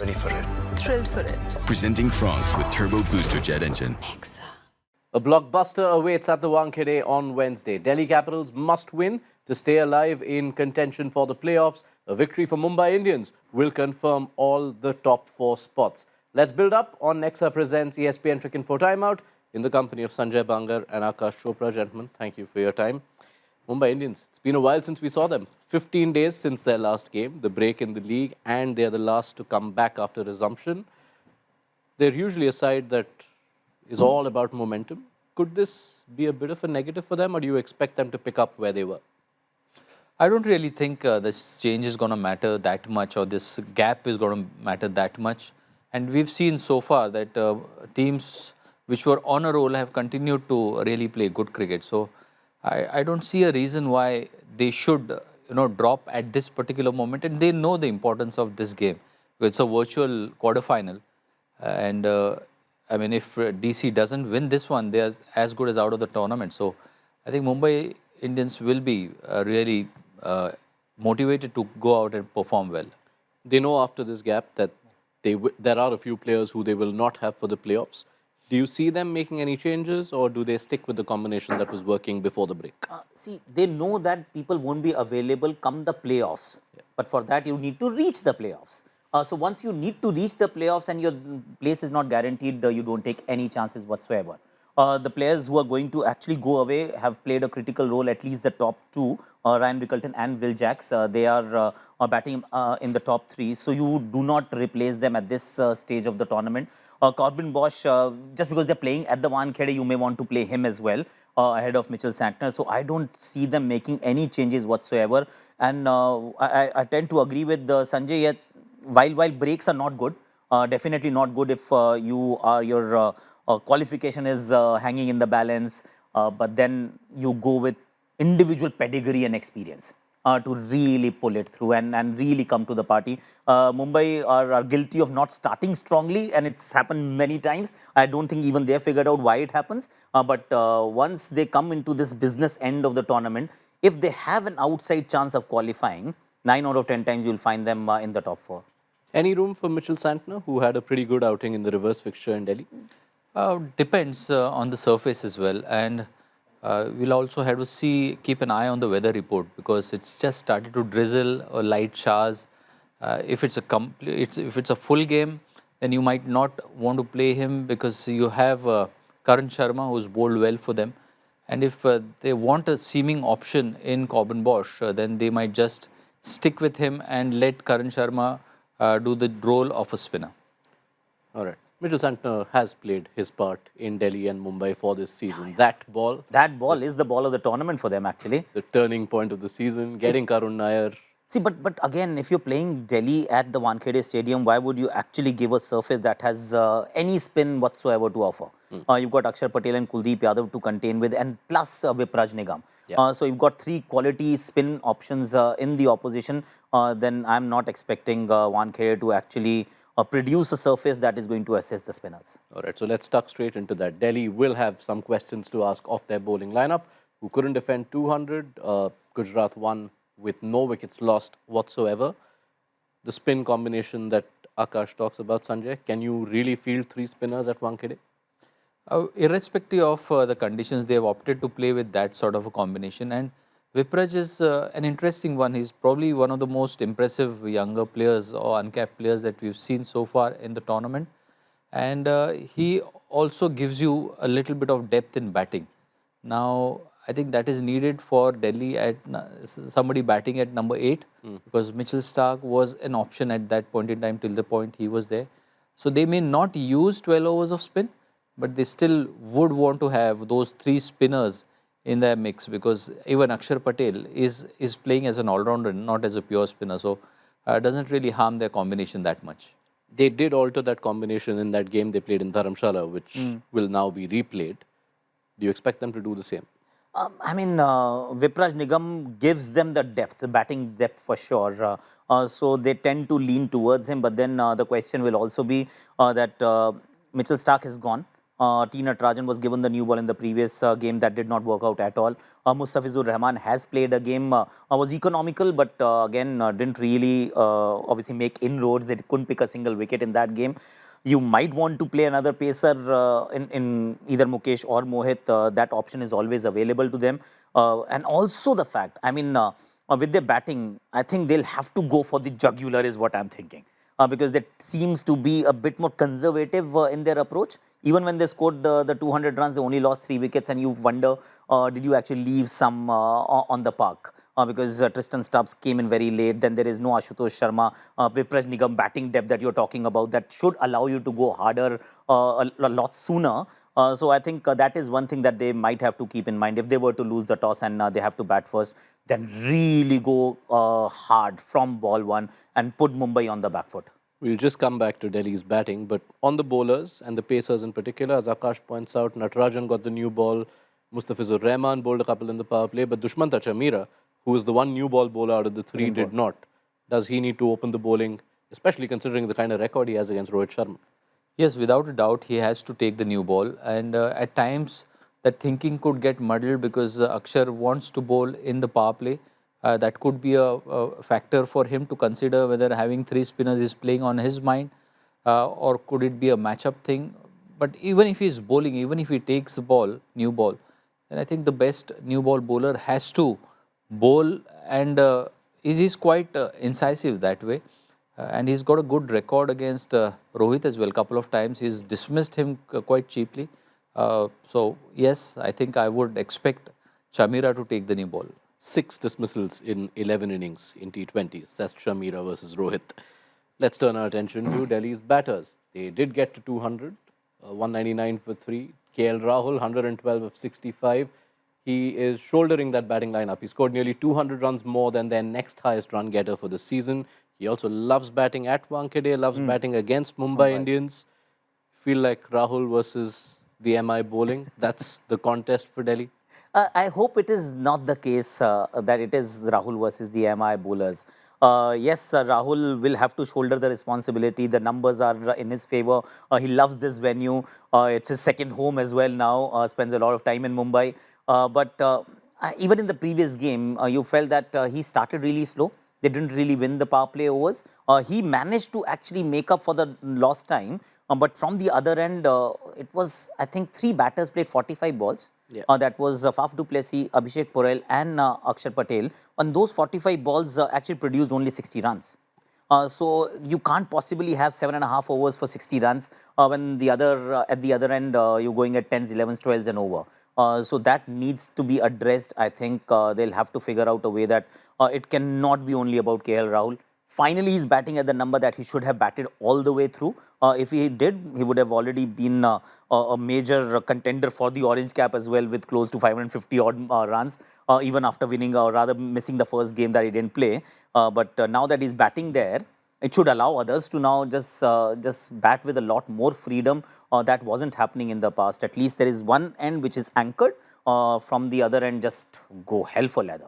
Ready for it. Thrilled for it. Presenting Franks with Turbo Booster Jet Engine. A blockbuster awaits at the Wankhede on Wednesday. Delhi Capitals must win to stay alive in contention for the playoffs. A victory for Mumbai Indians will confirm all the top 4 spots. Let's build up on Nexa presents ESPN Cricinfo Timeout in the company of Sanjay, Bangar and Aakash. Chopra. Gentlemen, thank you for your time. Mumbai Indians, it's been a while since we saw them. 15 days since their last game, the break in the league, and they're the last to come back after resumption. They're usually a side that is all about momentum. Could this be a bit of a negative for them, or do you expect them to pick up where they were? I don't really think this change is going to matter that much, or this gap is going to matter that much. And we've seen so far that teams which were on a roll have continued to really play good cricket. So I don't see a reason why they should, drop at this particular moment. And they know the importance of this game. It's a virtual quarterfinal, and I mean, if DC doesn't win this one, they're as good as out of the tournament. So I think Mumbai Indians will be really motivated to go out and perform well. They know after this gap that there are a few players who they will not have for the playoffs. Do you see them making any changes, or do they stick with the combination that was working before the break? See, they know that people won't be available come the playoffs. Yeah. But for that, you need to reach the playoffs. So once you need to reach the playoffs and your place is not guaranteed, you don't take any chances whatsoever. The players who are going to actually go away have played a critical role, at least the top 2, Ryan Rickelton and Will Jacks. They are batting in the top 3. So you do not replace them at this stage of the tournament. Corbin Bosch, just because they're playing at the Wankhede, you may want to play him as well ahead of Mitchell Santner. So I don't see them making any changes whatsoever. And I tend to agree with Sanjay. Yet, while breaks are not good, definitely not good if your qualification is hanging in the balance, but then you go with individual pedigree and experience to really pull it through and really come to the party. Mumbai are guilty of not starting strongly, and it's happened many times. I don't think even they figured out why it happens. But once they come into this business end of the tournament, if they have an outside chance of qualifying, 9 out of 10 times you'll find them in the top 4. Any room for Mitchell Santner, who had a pretty good outing in the reverse fixture in Delhi? Depends on the surface as well, and we'll also have to keep an eye on the weather report, because it's just started to drizzle or light showers. If it's a full game, then you might not want to play him, because you have Karan Sharma, who's bowled well for them, and if they want a seaming option in Corbin Bosch, then they might just stick with him and let Karan Sharma do the role of a spinner. All right. Mitchell Santner has played his part in Delhi and Mumbai for this season. That ball is the ball of the tournament for them, actually. The turning point of the season, getting Karun Nair. See, but again, if you're playing Delhi at the Wankhede Stadium, why would you actually give a surface that has any spin whatsoever to offer? You've got Akshar Patel and Kuldeep Yadav to contain with, and plus Vipraj Nigam. Yeah. So you've got 3 quality spin options in the opposition. Then I'm not expecting Wankhede to actually produce a surface that is going to assist the spinners. All right, so let's tuck straight into that. Delhi will have some questions to ask of their bowling lineup, who couldn't defend 200. Gujarat won with no wickets lost whatsoever. The spin combination that Aakash talks about, Sanjay, can you really field 3 spinners at Wankhede? Irrespective of the conditions, they have opted to play with that sort of a combination. And Vipraj is an interesting one. He's probably one of the most impressive younger players or uncapped players that we've seen so far in the tournament. And he also gives you a little bit of depth in batting. Now, I think that is needed for Delhi at somebody batting at number 8, because Mitchell Starc was an option at that point in time till the point he was there. So they may not use 12 overs of spin, but they still would want to have those 3 spinners in their mix, because even Akshar Patel is playing as an all-rounder, not as a pure spinner. So it doesn't really harm their combination that much. They did alter that combination in that game they played in Dharamshala, which will now be replayed. Do you expect them to do the same? I mean, Vipraj Nigam gives them the depth, the batting depth for sure. So they tend to lean towards him. But then the question will also be that Mitchell Starc is gone. T. Natarajan was given the new ball in the previous game. That did not work out at all. Mustafizur Rahman has played a game, was economical, but again didn't really obviously make inroads. They couldn't pick a single wicket in that game. You might want to play another pacer in either Mukesh or Mohit. That option is always available to them. And also the fact, I mean, with their batting, I think they'll have to go for the jugular is what I'm thinking. Because that seems to be a bit more conservative in their approach. Even when they scored the 200 runs, they only lost 3 wickets, and you wonder, did you actually leave some on the park? Because Tristan Stubbs came in very late. Then there is no Ashutosh Sharma, Vipraj Nigam batting depth that you're talking about that should allow you to go harder a lot sooner. So I think that is one thing that they might have to keep in mind. If they were to lose the toss and they have to bat first, then really go hard from ball one and put Mumbai on the back foot. We'll just come back to Delhi's batting, but on the bowlers and the pacers in particular, as Aakash points out, Natarajan got the new ball, Mustafizur Rahman bowled a couple in the power play, but Dushmanta Chamira, who is the one new ball bowler out of the three, did not. Does he need to open the bowling, especially considering the kind of record he has against Rohit Sharma? Yes, without a doubt, he has to take the new ball. And at times, that thinking could get muddled because Akshar wants to bowl in the power play. That could be a factor for him to consider whether having 3 spinners is playing on his mind or could it be a matchup thing. But even if he's bowling, even if he takes the ball, new ball, then I think the best new ball bowler has to bowl and he's quite incisive that way. And he's got a good record against Rohit as well. Couple of times he's dismissed him quite cheaply. So yes, I think I would expect Chamira to take the new ball. 6 dismissals in 11 innings in T20s. That's Chamira versus Rohit. Let's turn our attention to Delhi's batters. They did get to 200, 199 for 3. KL Rahul, 112 of 65. He is shouldering that batting lineup. He scored nearly 200 runs more than their next highest run getter for the season. He also loves batting at Wankhede, loves batting against Mumbai Indians. Feel like Rahul versus the MI bowling. That's the contest for Delhi. I hope it is not the case that it is Rahul versus the MI bowlers. Yes, Rahul will have to shoulder the responsibility. The numbers are in his favor. He loves this venue. It's his second home as well now. Spends a lot of time in Mumbai. But even in the previous game, you felt that he started really slow. They didn't really win the power play overs. He managed to actually make up for the lost time. But from the other end, it was, I think, 3 batters played 45 balls. Yeah. That was Faf du Plessis, Abhishek Porel and Akshar Patel. On those 45 balls actually produced only 60 runs. So you can't possibly have 7.5 overs for 60 runs when the other at the other end you're going at 10s, 11s, 12s and over. So that needs to be addressed. I think they'll have to figure out a way that it cannot be only about KL Rahul. Finally, he's batting at the number that he should have batted all the way through. If he did, he would have already been a major contender for the orange cap as well, with close to 550 odd runs, even after winning or rather missing the first game that he didn't play. But now that he's batting there, it should allow others to now just bat with a lot more freedom. That wasn't happening in the past. At least there is one end which is anchored. From the other end, just go hell for leather.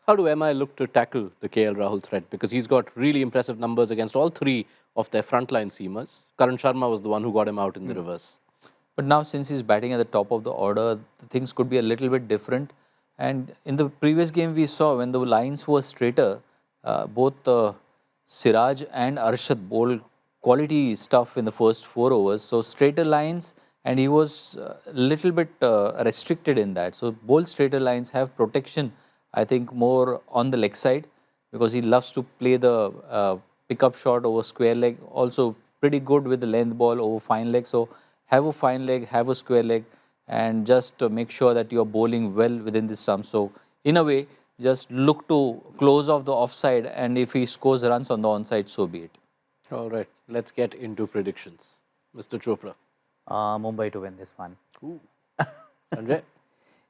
How do MI look to tackle the KL Rahul threat? Because he's got really impressive numbers against all 3 of their frontline seamers. Karan Sharma was the one who got him out in the reverse. But now since he's batting at the top of the order, things could be a little bit different. And in the previous game we saw when the lines were straighter, both Siraj and Arshad bowled quality stuff in the first 4 overs. So straighter lines, and he was a little bit restricted in that. So bold straighter lines have protection, I think, more on the leg side because he loves to play the pickup shot over square leg. Also pretty good with the length ball over fine leg. So have a fine leg, have a square leg, and just make sure that you are bowling well within the stump. So in a way, just look to close off the offside, and if he scores runs on the onside, so be it. All right, let's get into predictions. Mr. Chopra. Mumbai to win this one. Ooh. Sanjay?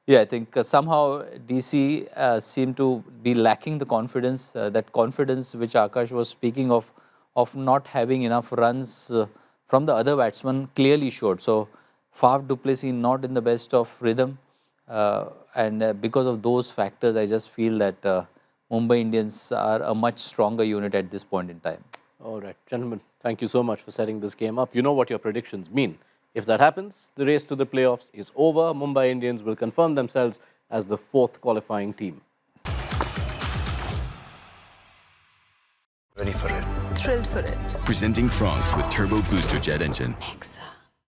Yeah, I think somehow DC seem to be lacking the confidence, that confidence which Aakash was speaking of not having enough runs from the other batsmen clearly showed. So Faf du Plessis not in the best of rhythm, and because of those factors, I just feel that Mumbai Indians are a much stronger unit at this point in time. All right, gentlemen, thank you so much for setting this game up. You know what your predictions mean. If that happens, the race to the playoffs is over. Mumbai Indians will confirm themselves as the 4th qualifying team. Ready for it. Thrilled for it. Presenting Franks with Turbo Booster Jet Engine. Excellent.